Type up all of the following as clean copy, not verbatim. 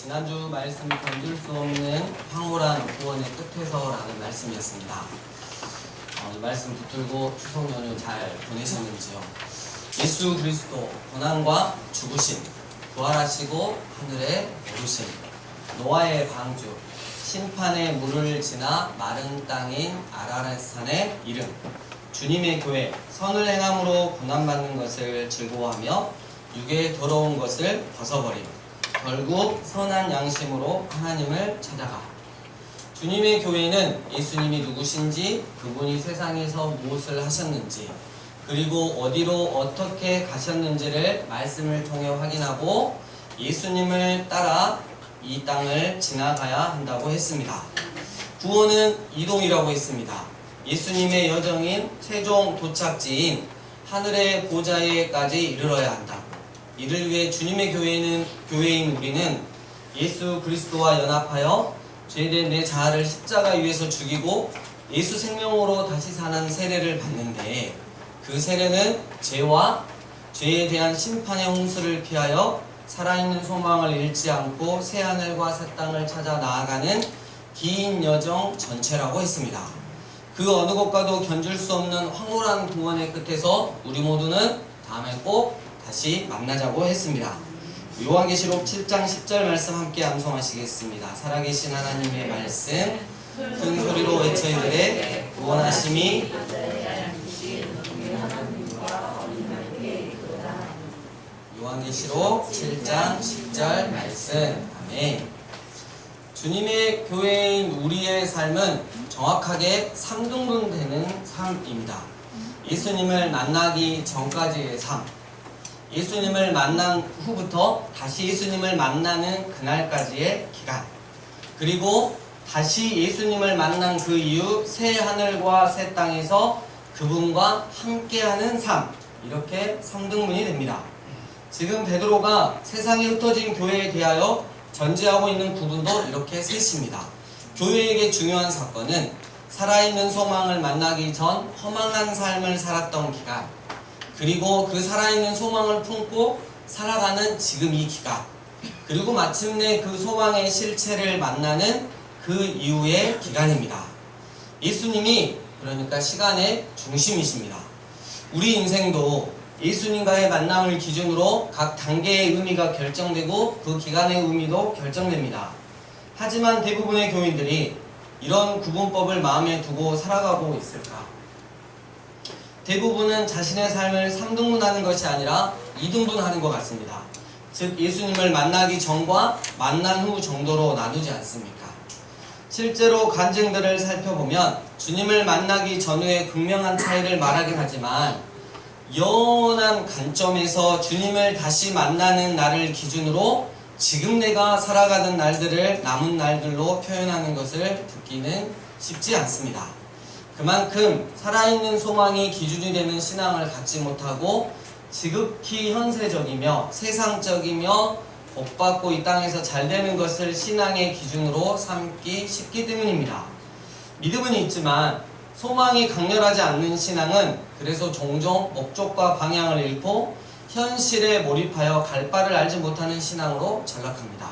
지난주 말씀 건질 수 없는 황홀한 구원의 끝에서라는 말씀이었습니다. 이 말씀 붙들고 추석 연휴 잘 보내셨는지요? 예수 그리스도 고난과 죽으심, 부활하시고 하늘에 오르심, 노아의 방주, 심판의 물을 지나 마른 땅인 아라렛산의 이름, 주님의 교회, 선을 행함으로 고난받는 것을 즐거워하며 육에 더러운 것을 벗어버림, 결국 선한 양심으로 하나님을 찾아가. 주님의 교회는 예수님이 누구신지, 그분이 세상에서 무엇을 하셨는지, 그리고 어디로 어떻게 가셨는지를 말씀을 통해 확인하고 예수님을 따라 이 땅을 지나가야 한다고 했습니다. 구원은 이동이라고 했습니다. 예수님의 여정인 최종 도착지인 하늘의 보좌에까지 이르러야 한다고. 이를 위해 주님의 교회인 우리는 예수 그리스도와 연합하여 죄된 내 자아를 십자가 위에서 죽이고 예수 생명으로 다시 사는 세례를 받는데, 그 세례는 죄와 죄에 대한 심판의 홍수를 피하여 살아있는 소망을 잃지 않고 새하늘과 새 땅을 찾아 나아가는 긴 여정 전체라고 했습니다. 그 어느 것과도 견줄 수 없는 황홀한 구원의 끝에서 우리 모두는 다음에 꼭 다시 만나자고 했습니다. 요한계시록 7장 10절 말씀 함께 암송하시겠습니다. 살아계신 하나님의 말씀 큰 소리로 외쳐 이르되 구원하심이 요한계시록 7장 10절 말씀. 아멘. 주님의 교회인 우리의 삶은 정확하게 3등분 되는 삶입니다. 예수님을 만나기 전까지의 삶, 예수님을 만난 후부터 다시 예수님을 만나는 그날까지의 기간, 그리고 다시 예수님을 만난 그 이후 새 하늘과 새 땅에서 그분과 함께하는 삶, 이렇게 3등분이 됩니다. 지금 베드로가 세상에 흩어진 교회에 대하여 전제하고 있는 부분도 이렇게 셋입니다. 교회에게 중요한 사건은 살아있는 소망을 만나기 전 허망한 삶을 살았던 기간, 그리고 그 살아있는 소망을 품고 살아가는 지금 이 기간, 그리고 마침내 그 소망의 실체를 만나는 그 이후의 기간입니다. 예수님이 그러니까 시간의 중심이십니다. 우리 인생도 예수님과의 만남을 기준으로 각 단계의 의미가 결정되고 그 기간의 의미도 결정됩니다. 하지만 대부분의 교인들이 이런 구분법을 마음에 두고 살아가고 있을까? 대부분은 자신의 삶을 3등분하는 것이 아니라 2등분하는 것 같습니다. 즉 예수님을 만나기 전과 만난 후 정도로 나누지 않습니까? 실제로 간증들을 살펴보면 주님을 만나기 전후의 극명한 차이를 말하긴 하지만 영원한 관점에서 주님을 다시 만나는 날을 기준으로 지금 내가 살아가는 날들을 남은 날들로 표현하는 것을 듣기는 쉽지 않습니다. 그만큼 살아있는 소망이 기준이 되는 신앙을 갖지 못하고 지극히 현세적이며 세상적이며 복받고 이 땅에서 잘되는 것을 신앙의 기준으로 삼기 쉽기 때문입니다. 믿음은 있지만 소망이 강렬하지 않는 신앙은 그래서 종종 목적과 방향을 잃고 현실에 몰입하여 갈 바를 알지 못하는 신앙으로 전락합니다.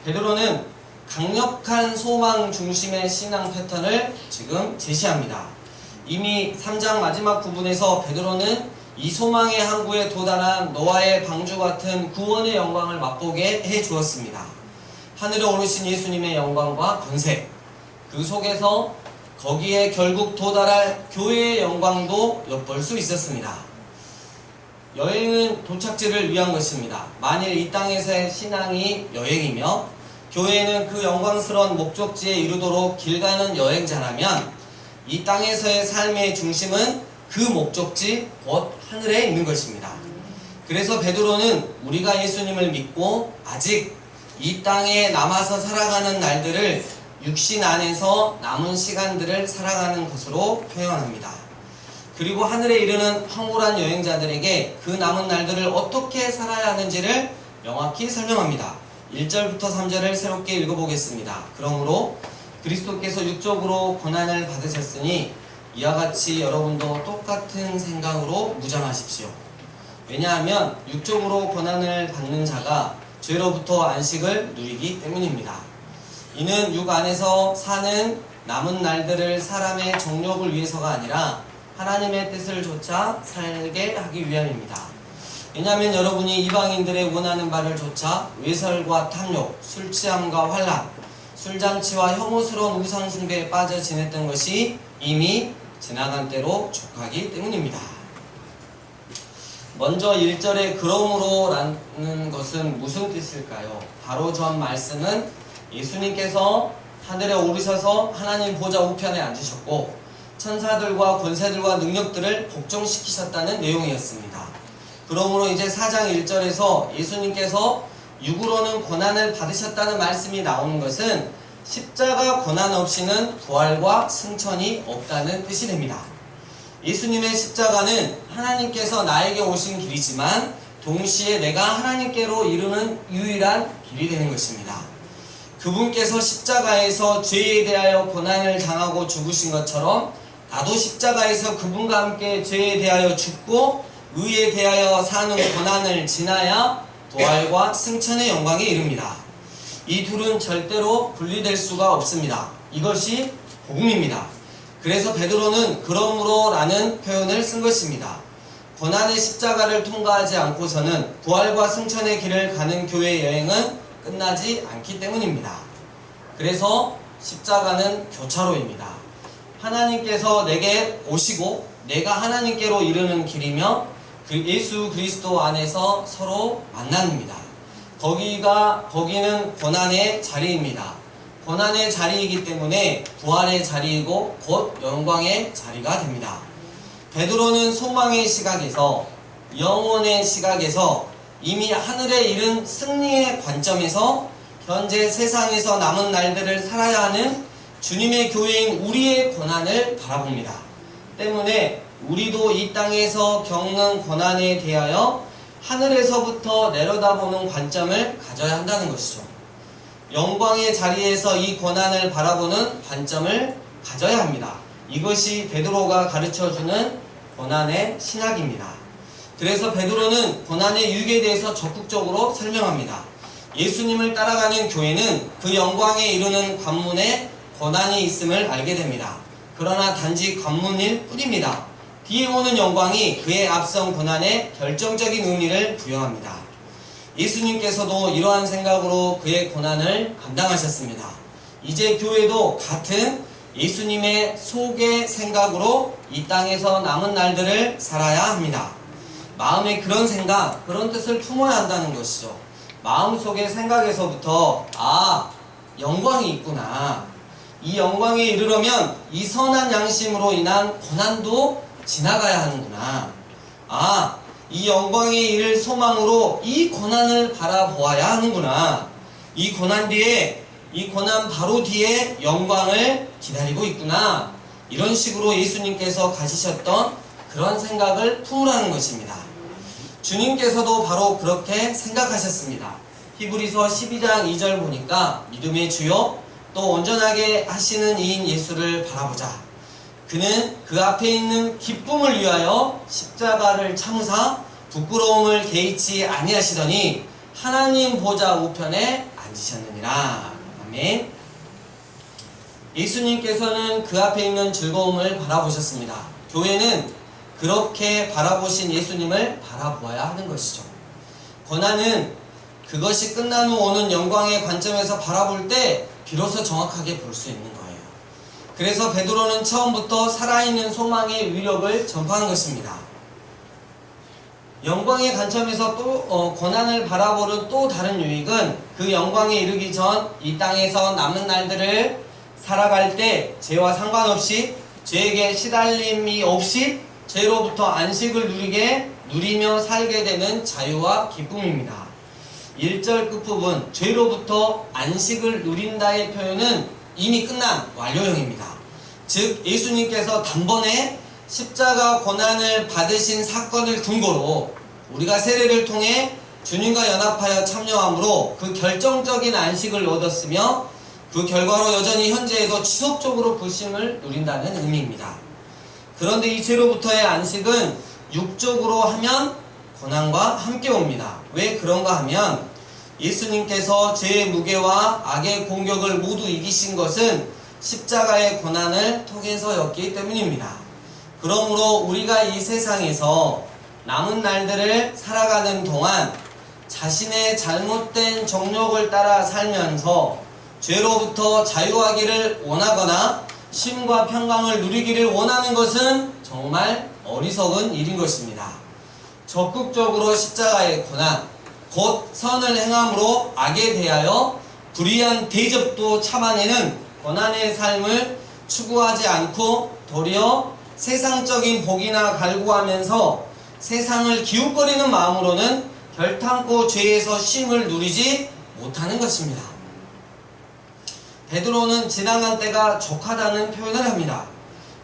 베드로는 강력한 소망 중심의 신앙 패턴을 지금 제시합니다. 이미 3장 마지막 부분에서 베드로는 이 소망의 항구에 도달한 노아의 방주 같은 구원의 영광을 맛보게 해주었습니다. 하늘에 오르신 예수님의 영광과 권세, 그 속에서 거기에 결국 도달할 교회의 영광도 엿볼 수 있었습니다. 여행은 도착지를 위한 것입니다. 만일 이 땅에서의 신앙이 여행이며 교회는 그 영광스러운 목적지에 이르도록 길 가는 여행자라면 이 땅에서의 삶의 중심은 그 목적지 곧 하늘에 있는 것입니다. 그래서 베드로는 우리가 예수님을 믿고 아직 이 땅에 남아서 살아가는 날들을 육신 안에서 남은 시간들을 살아가는 것으로 표현합니다. 그리고 하늘에 이르는 황홀한 여행자들에게 그 남은 날들을 어떻게 살아야 하는지를 명확히 설명합니다. 1절부터 3절을 새롭게 읽어보겠습니다. 그러므로 그리스도께서 육적으로 고난을 받으셨으니 이와 같이 여러분도 똑같은 생각으로 무장하십시오. 왜냐하면 육적으로 고난을 받는 자가 죄로부터 안식을 누리기 때문입니다. 이는 육 안에서 사는 남은 날들을 사람의 정욕을 위해서가 아니라 하나님의 뜻을 좇아 살게 하기 위함입니다. 왜냐하면 여러분이 이방인들의 원하는 바를 좇아 외설과 탐욕, 술취함과 환락, 술잔치와 혐오스러운 우상숭배에 빠져 지냈던 것이 이미 지나간 때로 족하기 때문입니다. 먼저 1절에 그러므로 라는 것은 무슨 뜻일까요? 바로 전 말씀은 예수님께서 하늘에 오르셔서 하나님 보좌 우편에 앉으셨고 천사들과 권세들과 능력들을 복종시키셨다는 내용이었습니다. 그러므로 이제 4장 1절에서 예수님께서 육으로는 고난을 받으셨다는 말씀이 나오는 것은 십자가 고난 없이는 부활과 승천이 없다는 뜻이 됩니다. 예수님의 십자가는 하나님께서 나에게 오신 길이지만 동시에 내가 하나님께로 이르는 유일한 길이 되는 것입니다. 그분께서 십자가에서 죄에 대하여 고난을 당하고 죽으신 것처럼 나도 십자가에서 그분과 함께 죄에 대하여 죽고 의에 대하여 사는 고난을 지나야 부활과 승천의 영광에 이릅니다. 이 둘은 절대로 분리될 수가 없습니다. 이것이 복음입니다. 그래서 베드로는 그러므로 라는 표현을 쓴 것입니다. 고난의 십자가를 통과하지 않고서는 부활과 승천의 길을 가는 교회의 여행은 끝나지 않기 때문입니다. 그래서 십자가는 교차로입니다. 하나님께서 내게 오시고 내가 하나님께로 이르는 길이며 그 예수 그리스도 안에서 서로 만납니다. 거기는 고난의 자리입니다. 고난의 자리이기 때문에 부활의 자리이고 곧 영광의 자리가 됩니다. 베드로는 소망의 시각에서 영혼의 시각에서 이미 하늘에 이른 승리의 관점에서 현재 세상에서 남은 날들을 살아야 하는 주님의 교회인 우리의 고난을 바라봅니다. 때문에 우리도 이 땅에서 겪는 고난에 대하여 하늘에서부터 내려다보는 관점을 가져야 한다는 것이죠. 영광의 자리에서 이 고난을 바라보는 관점을 가져야 합니다. 이것이 베드로가 가르쳐주는 고난의 신학입니다. 그래서 베드로는 고난의 유익에 대해서 적극적으로 설명합니다. 예수님을 따라가는 교회는 그 영광에 이르는 관문에 고난이 있음을 알게 됩니다. 그러나 단지 관문일 뿐입니다. 뒤에 오는 영광이 그의 앞선 고난에 결정적인 의미를 부여합니다. 예수님께서도 이러한 생각으로 그의 고난을 감당하셨습니다. 이제 교회도 같은 예수님의 속의 생각으로 이 땅에서 남은 날들을 살아야 합니다. 마음에 그런 생각, 그런 뜻을 품어야 한다는 것이죠. 마음속의 생각에서부터 영광이 있구나. 이 영광에 이르려면 이 선한 양심으로 인한 고난도 지나가야 하는구나. 이 영광에 이를 소망으로 이 고난을 바라보아야 하는구나. 이 고난 바로 뒤에 영광을 기다리고 있구나. 이런 식으로 예수님께서 가지셨던 그런 생각을 품으라는 것입니다. 주님께서도 바로 그렇게 생각하셨습니다. 히브리서 12장 2절 보니까 믿음의 주요 또 온전하게 하시는 이인 예수를 바라보자. 그는 그 앞에 있는 기쁨을 위하여 십자가를 참으사 부끄러움을 개의치 아니하시더니 하나님 보좌 우편에 앉으셨느니라. 아멘. 예수님께서는 그 앞에 있는 즐거움을 바라보셨습니다. 교회는 그렇게 바라보신 예수님을 바라보아야 하는 것이죠. 고난은 그것이 끝난 후 오는 영광의 관점에서 바라볼 때 비로소 정확하게 볼 수 있는 거예요. 그래서 베드로는 처음부터 살아있는 소망의 위력을 전파한 것입니다. 영광의 관점에서 또 고난을 바라보는 또 다른 유익은 그 영광에 이르기 전 이 땅에서 남은 날들을 살아갈 때 죄와 상관없이 죄에게 시달림이 없이 죄로부터 안식을 누리며 살게 되는 자유와 기쁨입니다. 1절 끝부분 죄로부터 안식을 누린다의 표현은 이미 끝난 완료형입니다. 즉 예수님께서 단번에 십자가 고난을 받으신 사건을 근거로 우리가 세례를 통해 주님과 연합하여 참여함으로 그 결정적인 안식을 얻었으며 그 결과로 여전히 현재에도 지속적으로 그 쉼을 누린다는 의미입니다. 그런데 이 죄로부터의 안식은 육적으로 하면 고난과 함께 옵니다. 왜 그런가 하면 예수님께서 죄의 무게와 악의 공격을 모두 이기신 것은 십자가의 고난을 통해서였기 때문입니다. 그러므로 우리가 이 세상에서 남은 날들을 살아가는 동안 자신의 잘못된 정욕을 따라 살면서 죄로부터 자유하기를 원하거나 쉼과 평강을 누리기를 원하는 것은 정말 어리석은 일인 것입니다. 적극적으로 십자가의 고난, 곧 선을 행함으로 악에 대하여 불의한 대접도 참아내는 고난의 삶을 추구하지 않고 도리어 세상적인 복이나 갈구하면서 세상을 기웃거리는 마음으로는 결탄코 죄에서 쉼을 누리지 못하는 것입니다. 베드로는 지나간 때가 족하다는 표현을 합니다.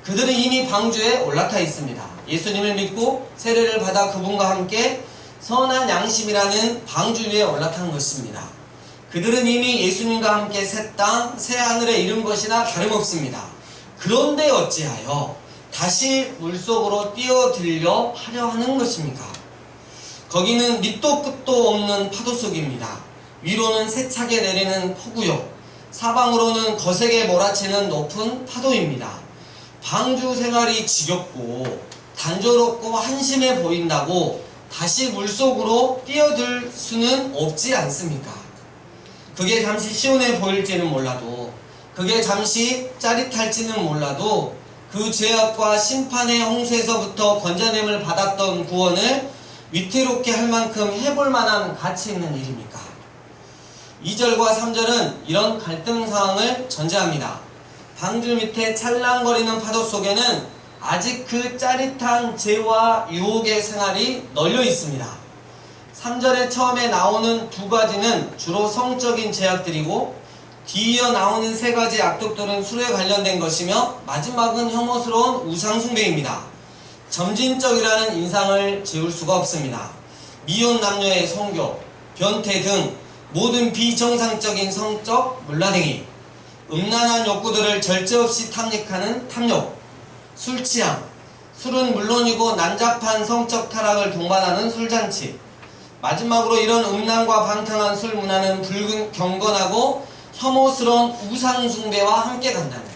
그들은 이미 방주에 올라타 있습니다. 예수님을 믿고 세례를 받아 그분과 함께 선한 양심이라는 방주 위에 올라탄 것입니다. 그들은 이미 예수님과 함께 새 땅, 새 하늘에 이른 것이나 다름없습니다. 그런데 어찌하여 다시 물속으로 뛰어들려 하려 하는 것입니까? 거기는 밑도 끝도 없는 파도 속입니다. 위로는 세차게 내리는 폭우요, 사방으로는 거세게 몰아치는 높은 파도입니다. 방주 생활이 지겹고 단조롭고 한심해 보인다고 다시 물속으로 뛰어들 수는 없지 않습니까? 그게 잠시 시원해 보일지는 몰라도, 그게 잠시 짜릿할지는 몰라도 그 죄악과 심판의 홍수에서부터 건져냄을 받았던 구원을 위태롭게 할 만큼 해볼 만한 가치 있는 일입니까? 2절과 3절은 이런 갈등 상황을 전제합니다. 방주 밑에 찰랑거리는 파도 속에는 아직 그 짜릿한 죄와 유혹의 생활이 널려 있습니다. 3절에 처음에 나오는 두 가지는 주로 성적인 죄악들이고, 뒤이어 나오는 세 가지 악독들은 술에 관련된 것이며, 마지막은 혐오스러운 우상숭배입니다. 점진적이라는 인상을 지울 수가 없습니다. 미혼 남녀의 성교, 변태 등 모든 비정상적인 성적 물라댕이, 음란한 욕구들을 절제 없이 탐닉하는 탐욕, 술 취향, 술은 물론이고 난잡한 성적 타락을 동반하는 술잔치, 마지막으로 이런 음란과 방탕한 술 문화는 경건하고 혐오스러운 우상숭배와 함께 간다는,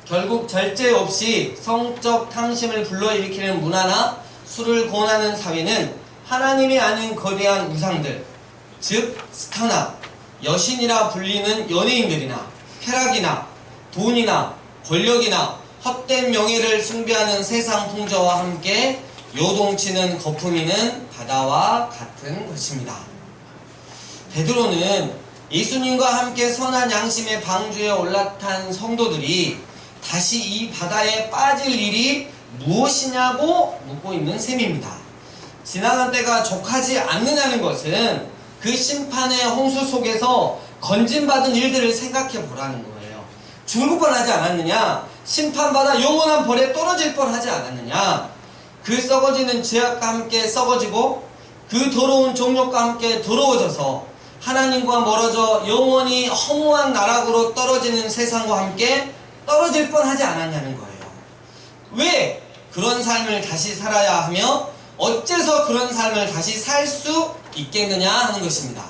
결국 절제 없이 성적 탐심을 불러일으키는 문화나 술을 권하는 사회는 하나님이 아닌 거대한 우상들, 즉 스타나 여신이라 불리는 연예인들이나 쾌락이나 돈이나 권력이나 헛된 명예를 숭배하는 세상 풍조와 함께 요동치는 거품이는 바다와 같은 것입니다. 베드로는 예수님과 함께 선한 양심의 방주에 올라탄 성도들이 다시 이 바다에 빠질 일이 무엇이냐고 묻고 있는 셈입니다. 지나간 때가 족하지 않느냐는 것은 그 심판의 홍수 속에서 건진받은 일들을 생각해 보라는 거예요. 죽을 뻔하지 않았느냐? 심판받아 영원한 벌에 떨어질 뻔하지 않았느냐? 그 썩어지는 죄악과 함께 썩어지고 그 더러운 정욕과 함께 더러워져서 하나님과 멀어져 영원히 허무한 나락으로 떨어지는 세상과 함께 떨어질 뻔하지 않았냐는 거예요. 왜 그런 삶을 다시 살아야 하며 어째서 그런 삶을 다시 살 수 있겠느냐 하는 것입니다.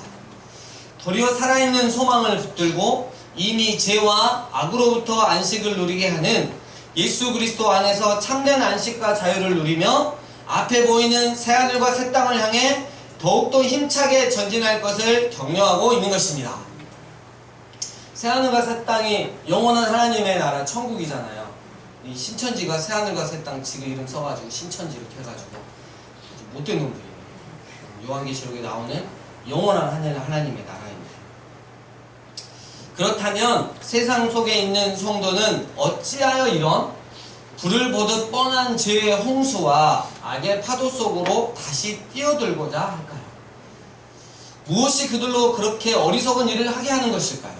도리어 살아있는 소망을 붙들고 이미 죄와 악으로부터 안식을 누리게 하는 예수 그리스도 안에서 참된 안식과 자유를 누리며 앞에 보이는 새하늘과 새 땅을 향해 더욱더 힘차게 전진할 것을 격려하고 있는 것입니다. 새하늘과 새 땅이 영원한 하나님의 나라 천국이잖아요. 이 신천지가 새하늘과 새 땅 지금 이름 써가지고 신천지 이렇게 해가지고 못된 놈들이에요. 요한계시록에 나오는 영원한 하나님의 나라입니다. 그렇다면 세상 속에 있는 성도는 어찌하여 이런 불을 보듯 뻔한 죄의 홍수와 악의 파도 속으로 다시 뛰어들고자 할까요? 무엇이 그들로 그렇게 어리석은 일을 하게 하는 것일까요?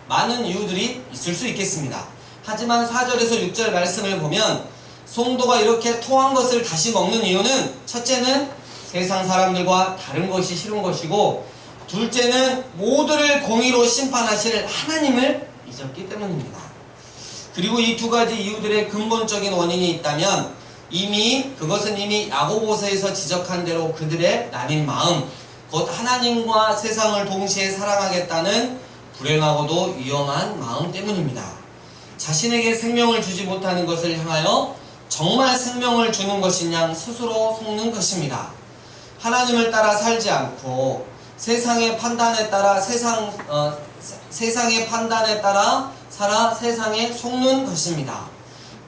많은 이유들이 있을 수 있겠습니다. 하지만 4절에서 6절 말씀을 보면 성도가 이렇게 토한 것을 다시 먹는 이유는, 첫째는 세상 사람들과 다른 것이 싫은 것이고, 둘째는 모두를 공의로 심판하실 하나님을 잊었기 때문입니다. 그리고 이 두 가지 이유들의 근본적인 원인이 있다면 그것은 이미 야고보서에서 지적한 대로 그들의 나뉜 마음, 곧 하나님과 세상을 동시에 사랑하겠다는 불행하고도 위험한 마음 때문입니다. 자신에게 생명을 주지 못하는 것을 향하여 정말 생명을 주는 것인 양 스스로 속는 것입니다. 하나님을 따라 살지 않고 세상의 판단에 따라 세상의 판단에 따라 살아 세상에 속는 것입니다.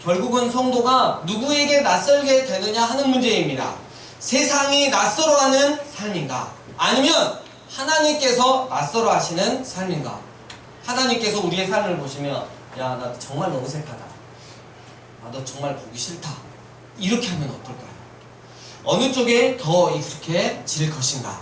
결국은 성도가 누구에게 낯설게 되느냐 하는 문제입니다. 세상이 낯설어하는 삶인가? 아니면 하나님께서 낯설어 하시는 삶인가? 하나님께서 우리의 삶을 보시면 야, 나 정말 너 어색하다. 너 정말 보기 싫다. 이렇게 하면 어떨까요? 어느 쪽에 더 익숙해질 것인가?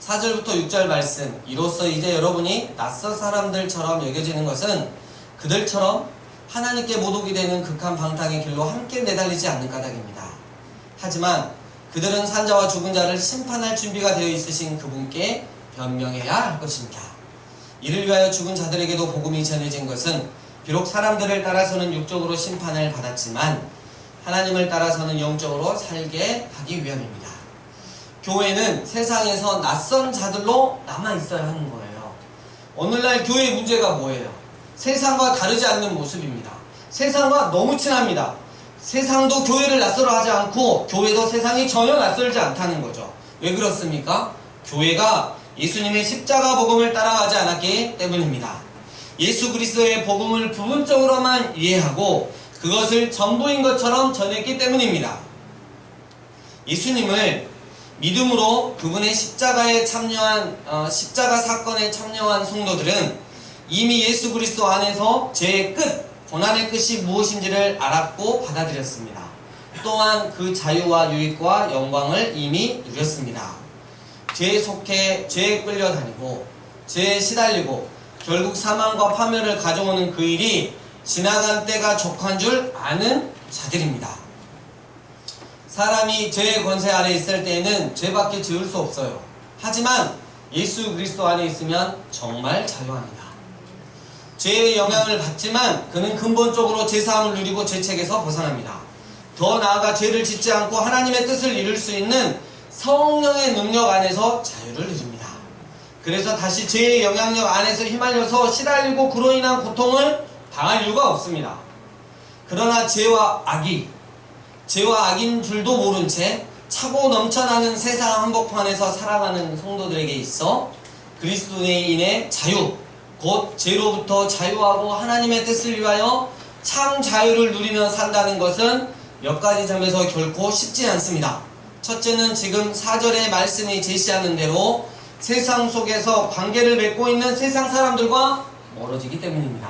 4절부터 6절 말씀, 이로써 이제 여러분이 낯선 사람들처럼 여겨지는 것은 그들처럼 하나님께 못 오게 되는 극한 방탕의 길로 함께 내달리지 않는 까닭입니다. 하지만 그들은 산자와 죽은 자를 심판할 준비가 되어 있으신 그분께 변명해야 할 것입니다. 이를 위하여 죽은 자들에게도 복음이 전해진 것은 비록 사람들을 따라서는 육적으로 심판을 받았지만 하나님을 따라서는 영적으로 살게 하기 위함입니다. 교회는 세상에서 낯선 자들로 남아있어야 하는 거예요. 오늘날 교회의 문제가 뭐예요? 세상과 다르지 않는 모습입니다. 세상과 너무 친합니다. 세상도 교회를 낯설어 하지 않고 교회도 세상이 전혀 낯설지 않다는 거죠. 왜 그렇습니까? 교회가 예수님의 십자가 복음을 따라가지 않았기 때문입니다. 예수 그리스도의 복음을 부분적으로만 이해하고 그것을 전부인 것처럼 전했기 때문입니다. 예수님을 믿음으로 그분의 십자가 사건에 참여한 성도들은 이미 예수 그리스도 안에서 죄의 끝, 고난의 끝이 무엇인지를 알았고 받아들였습니다. 또한 그 자유와 유익과 영광을 이미 누렸습니다. 죄에 속해 죄에 끌려다니고 죄에 시달리고 결국 사망과 파멸을 가져오는 그 일이 지나간 때가 족한 줄 아는 자들입니다. 사람이 죄의 권세 아래 있을 때에는 죄밖에 지을 수 없어요. 하지만 예수 그리스도 안에 있으면 정말 자유합니다. 죄의 영향을 받지만 그는 근본적으로 죄사함을 누리고 죄책에서 벗어납니다. 더 나아가 죄를 짓지 않고 하나님의 뜻을 이룰 수 있는 성령의 능력 안에서 자유를 누립니다. 그래서 다시 죄의 영향력 안에서 휘말려서 시달리고 그로 인한 고통을 당할 이유가 없습니다. 그러나 죄와 악인 줄도 모른 채 차고 넘쳐나는 세상 한복판에서 살아가는 성도들에게 있어 그리스도인의 자유, 곧 죄로부터 자유하고 하나님의 뜻을 위하여 참 자유를 누리며 산다는 것은 몇 가지 점에서 결코 쉽지 않습니다. 첫째는 지금 4절의 말씀이 제시하는 대로 세상 속에서 관계를 맺고 있는 세상 사람들과 멀어지기 때문입니다.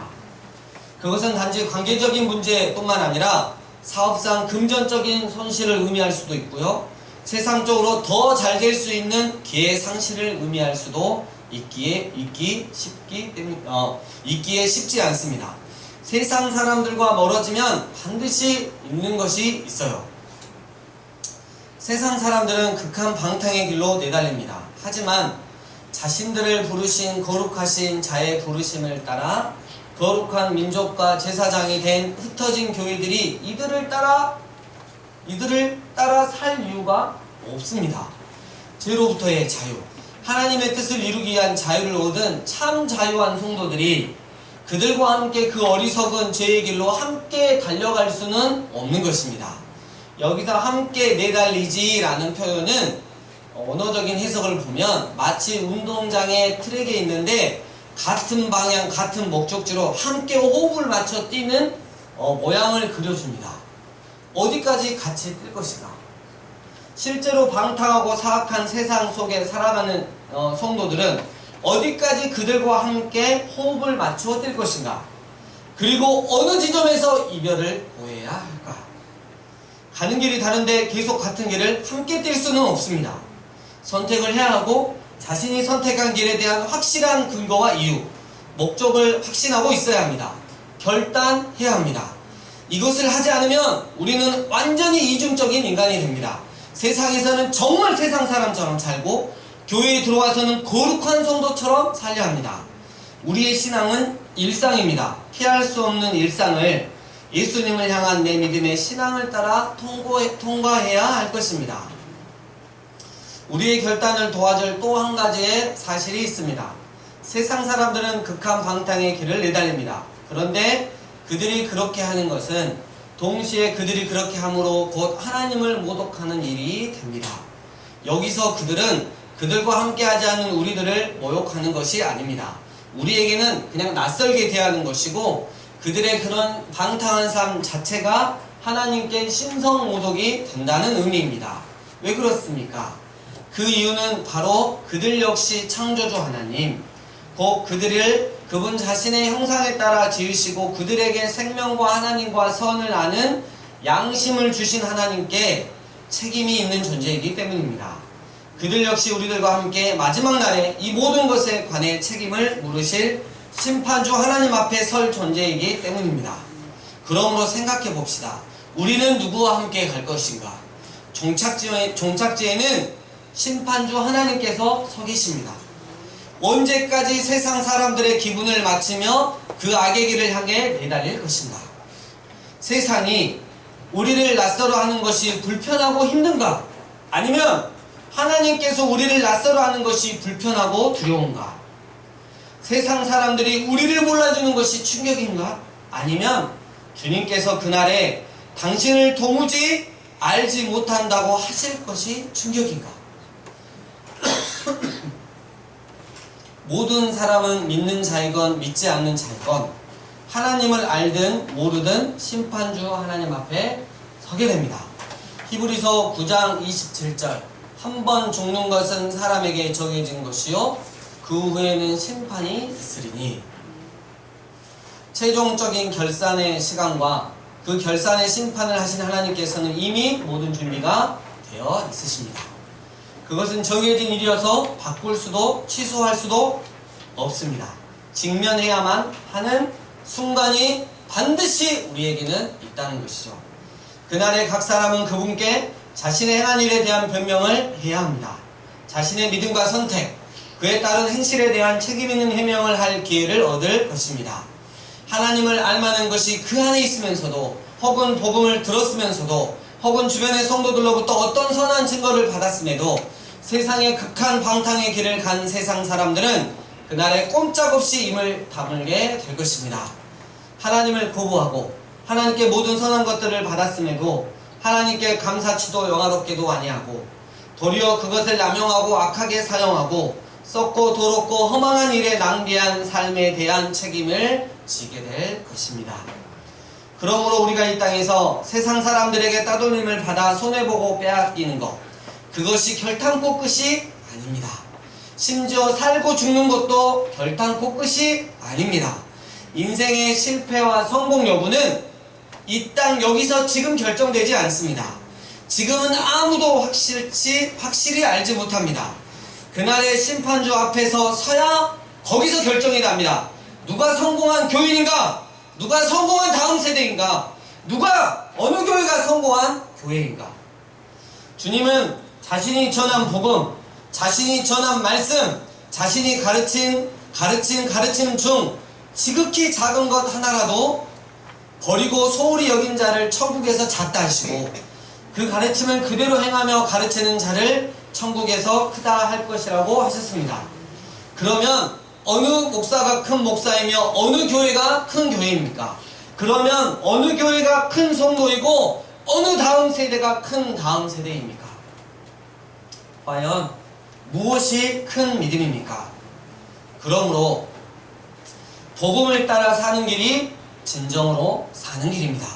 그것은 단지 관계적인 문제뿐만 아니라 사업상 금전적인 손실을 의미할 수도 있고요. 세상적으로 더 잘 될 수 있는 기회 상실을 의미할 수도 있기에 쉽지 않습니다. 세상 사람들과 멀어지면 반드시 있는 것이 있어요. 세상 사람들은 극한 방탕의 길로 내달립니다. 하지만 자신들을 부르신 거룩하신 자의 부르심을 따라 거룩한 민족과 제사장이 된 흩어진 교회들이 이들을 따라 살 이유가 없습니다. 죄로부터의 자유, 하나님의 뜻을 이루기 위한 자유를 얻은 참 자유한 성도들이 그들과 함께 그 어리석은 죄의 길로 함께 달려갈 수는 없는 것입니다. 여기서 함께 내달리지 라는 표현은 언어적인 해석을 보면 마치 운동장의 트랙에 있는데 같은 방향, 같은 목적지로 함께 호흡을 맞춰 뛰는 모양을 그려줍니다. 어디까지 같이 뛸 것인가? 실제로 방탕하고 사악한 세상 속에 살아가는 성도들은 어디까지 그들과 함께 호흡을 맞추어 뛸 것인가? 그리고 어느 지점에서 이별을 고해야 할까? 가는 길이 다른데 계속 같은 길을 함께 뛸 수는 없습니다. 선택을 해야 하고 자신이 선택한 길에 대한 확실한 근거와 이유, 목적을 확신하고 있어야 합니다. 결단해야 합니다. 이것을 하지 않으면 우리는 완전히 이중적인 인간이 됩니다. 세상에서는 정말 세상 사람처럼 살고 교회에 들어와서는 거룩한 성도처럼 살려야 합니다. 우리의 신앙은 일상입니다. 피할 수 없는 일상을 예수님을 향한 내 믿음의 신앙을 따라 통과해야 할 것입니다. 우리의 결단을 도와줄 또 한 가지의 사실이 있습니다. 세상 사람들은 극한 방탕의 길을 내달립니다. 그런데 그들이 그렇게 하는 것은 동시에 그들이 그렇게 함으로 곧 하나님을 모독하는 일이 됩니다. 여기서 그들은 그들과 함께하지 않는 우리들을 모욕하는 것이 아닙니다. 우리에게는 그냥 낯설게 대하는 것이고 그들의 그런 방탕한 삶 자체가 하나님께 신성 모독이 된다는 의미입니다. 왜 그렇습니까? 그 이유는 바로 그들 역시 창조주 하나님, 곧 그들을 그분 자신의 형상에 따라 지으시고 그들에게 생명과 하나님과 선을 아는 양심을 주신 하나님께 책임이 있는 존재이기 때문입니다. 그들 역시 우리들과 함께 마지막 날에 이 모든 것에 관해 책임을 물으실 심판주 하나님 앞에 설 존재이기 때문입니다. 그러므로 생각해 봅시다. 우리는 누구와 함께 갈 것인가? 종착지에는 심판주 하나님께서 서 계십니다. 언제까지 세상 사람들의 기분을 맞추며 그 악의 길을 향해 내달릴 것인가? 세상이 우리를 낯설어 하는 것이 불편하고 힘든가? 아니면 하나님께서 우리를 낯설어 하는 것이 불편하고 두려운가? 세상 사람들이 우리를 몰라주는 것이 충격인가? 아니면 주님께서 그날에 당신을 도무지 알지 못한다고 하실 것이 충격인가? 모든 사람은 믿는 자이건 믿지 않는 자이건 하나님을 알든 모르든 심판주 하나님 앞에 서게 됩니다. 히브리서 9장 27절 한 번 죽는 것은 사람에게 정해진 것이요 그 후에는 심판이 있으리니. 최종적인 결산의 시간과 그 결산의 심판을 하신 하나님께서는 이미 모든 준비가 되어 있으십니다. 그것은 정해진 일이어서 바꿀 수도 취소할 수도 없습니다. 직면해야만 하는 순간이 반드시 우리에게는 있다는 것이죠. 그날에 각 사람은 그분께 자신의 행한 일에 대한 변명을 해야 합니다. 자신의 믿음과 선택, 그에 따른 행실에 대한 책임 있는 해명을 할 기회를 얻을 것입니다. 하나님을 알만한 것이 그 안에 있으면서도 혹은 복음을 들었으면서도 혹은 주변의 성도들로부터 어떤 선한 증거를 받았음에도 세상의 극한 방탕의 길을 간 세상 사람들은 그날에 꼼짝없이 임을 다물게 될 것입니다. 하나님을 거부하고 하나님께 모든 선한 것들을 받았음에도 하나님께 감사치도 영화롭게도 아니하고 도리어 그것을 남용하고 악하게 사용하고 썩고 더럽고 허망한 일에 낭비한 삶에 대한 책임을 지게 될 것입니다. 그러므로 우리가 이 땅에서 세상 사람들에게 따돌림을 받아 손해보고 빼앗기는 것, 그것이 결탄코 끝이 아닙니다. 심지어 살고 죽는 것도 결탄코 끝이 아닙니다. 인생의 실패와 성공 여부는 이 땅 여기서 지금 결정되지 않습니다. 지금은 아무도 확실히 알지 못합니다. 그날의 심판주 앞에서 서야 거기서 결정이 납니다. 누가 성공한 교인인가? 누가 성공한 다음 세대인가? 누가 어느 교회가 성공한 교회인가? 주님은 자신이 전한 복음, 자신이 전한 말씀, 자신이 가르침 중 지극히 작은 것 하나라도 버리고 소홀히 여긴 자를 천국에서 잣다 하시고 그 가르침을 그대로 행하며 가르치는 자를 천국에서 크다 할 것이라고 하셨습니다. 그러면 어느 목사가 큰 목사이며 어느 교회가 큰 교회입니까? 그러면 어느 교회가 큰 성도이고 어느 다음 세대가 큰 다음 세대입니까? 과연 무엇이 큰 믿음입니까? 그러므로 복음을 따라 사는 길이 진정으로 사는 길입니다.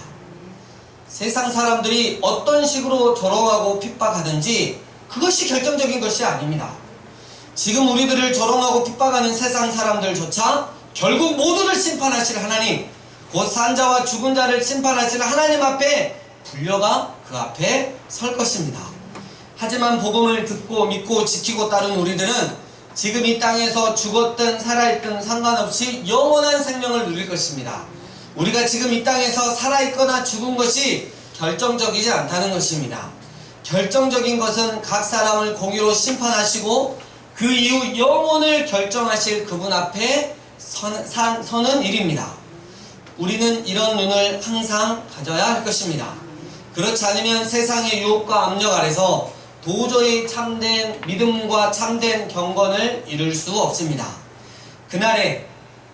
세상 사람들이 어떤 식으로 조롱하고 핍박하든지 그것이 결정적인 것이 아닙니다. 지금 우리들을 조롱하고 핍박하는 세상 사람들조차 결국 모두를 심판하실 하나님, 곧 산자와 죽은 자를 심판하실 하나님 앞에 불려가 그 앞에 설 것입니다. 하지만 복음을 듣고 믿고 지키고 따른 우리들은 지금 이 땅에서 죽었든 살아있든 상관없이 영원한 생명을 누릴 것입니다. 우리가 지금 이 땅에서 살아있거나 죽은 것이 결정적이지 않다는 것입니다. 결정적인 것은 각 사람을 공의로 심판하시고 그 이후 영혼을 결정하실 그분 앞에 서는 일입니다. 우리는 이런 눈을 항상 가져야 할 것입니다. 그렇지 않으면 세상의 유혹과 압력 아래서 도저히 참된 믿음과 참된 경건을 이룰 수 없습니다. 그날에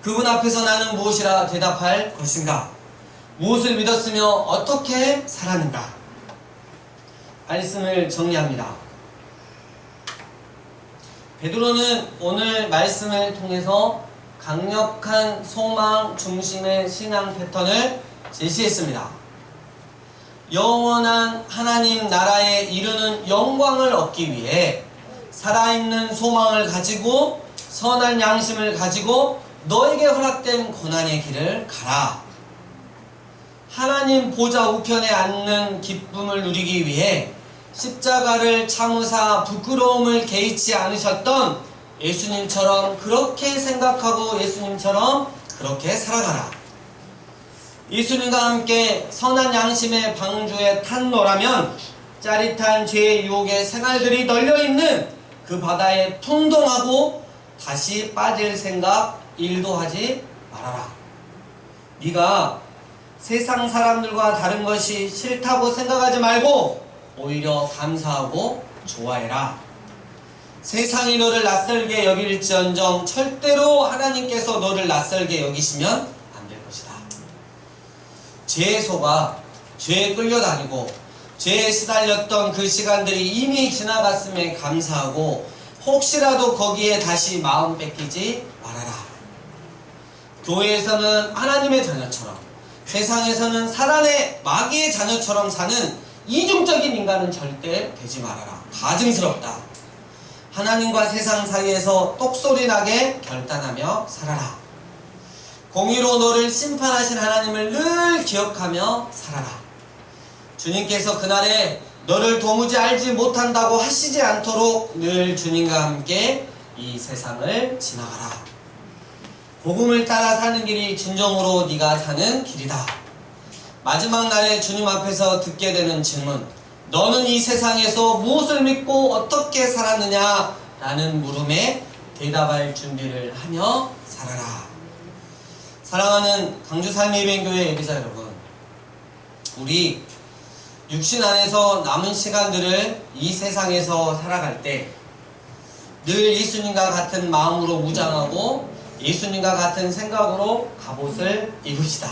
그분 앞에서 나는 무엇이라 대답할 것인가? 무엇을 믿었으며 어떻게 살았는가? 말씀을 정리합니다. 베드로는 오늘 말씀을 통해서 강력한 소망 중심의 신앙 패턴을 제시했습니다. 영원한 하나님 나라에 이르는 영광을 얻기 위해 살아있는 소망을 가지고 선한 양심을 가지고 너에게 허락된 고난의 길을 가라. 하나님 보좌 우편에 앉는 기쁨을 누리기 위해 십자가를 참으사 부끄러움을 개의치 않으셨던 예수님처럼 그렇게 생각하고 예수님처럼 그렇게 살아가라. 예수님과 함께 선한 양심의 방주에 탔노라면 짜릿한 죄의 유혹의 생활들이 널려있는 그 바다에 풍덩하고 다시 빠질 생각 1도 하지 말아라. 네가 세상 사람들과 다른 것이 싫다고 생각하지 말고 오히려 감사하고 좋아해라. 세상이 너를 낯설게 여길지언정 절대로 하나님께서 너를 낯설게 여기시면 안 될 것이다. 죄에 속아 죄에 끌려다니고 죄에 시달렸던 그 시간들이 이미 지나갔음에 감사하고 혹시라도 거기에 다시 마음 뺏기지 말아라. 교회에서는 하나님의 자녀처럼, 세상에서는 사단의 마귀의 자녀처럼 사는 이중적인 인간은 절대 되지 말아라. 가증스럽다. 하나님과 세상 사이에서 똑소리 나게 결단하며 살아라. 공의로 너를 심판하신 하나님을 늘 기억하며 살아라. 주님께서 그날에 너를 도무지 알지 못한다고 하시지 않도록 늘 주님과 함께 이 세상을 지나가라. 복음을 따라 사는 길이 진정으로 네가 사는 길이다. 마지막 날에 주님 앞에서 듣게 되는 질문, 너는 이 세상에서 무엇을 믿고 어떻게 살았느냐? 라는 물음에 대답할 준비를 하며 살아라. 사랑하는 강주산예배교회 예비자 여러분, 우리 육신 안에서 남은 시간들을 이 세상에서 살아갈 때 늘 예수님과 같은 마음으로 무장하고 예수님과 같은 생각으로 갑옷을 입읍시다.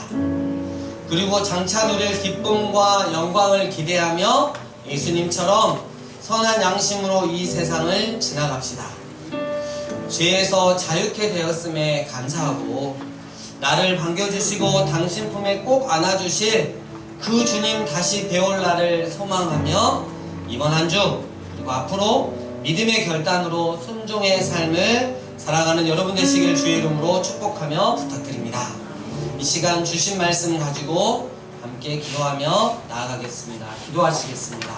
그리고 장차 누릴 기쁨과 영광을 기대하며 예수님처럼 선한 양심으로 이 세상을 지나갑시다. 죄에서 자유케 되었음에 감사하고 나를 반겨주시고 당신 품에 꼭 안아주실 그 주님 다시 배울 날을 소망하며 이번 한 주 그리고 앞으로 믿음의 결단으로 순종의 삶을 살아가는 여러분 되시길 주의 이름으로 축복하며 부탁드립니다. 이 시간 주신 말씀 가지고 함께 기도하며 나아가겠습니다. 기도하시겠습니다.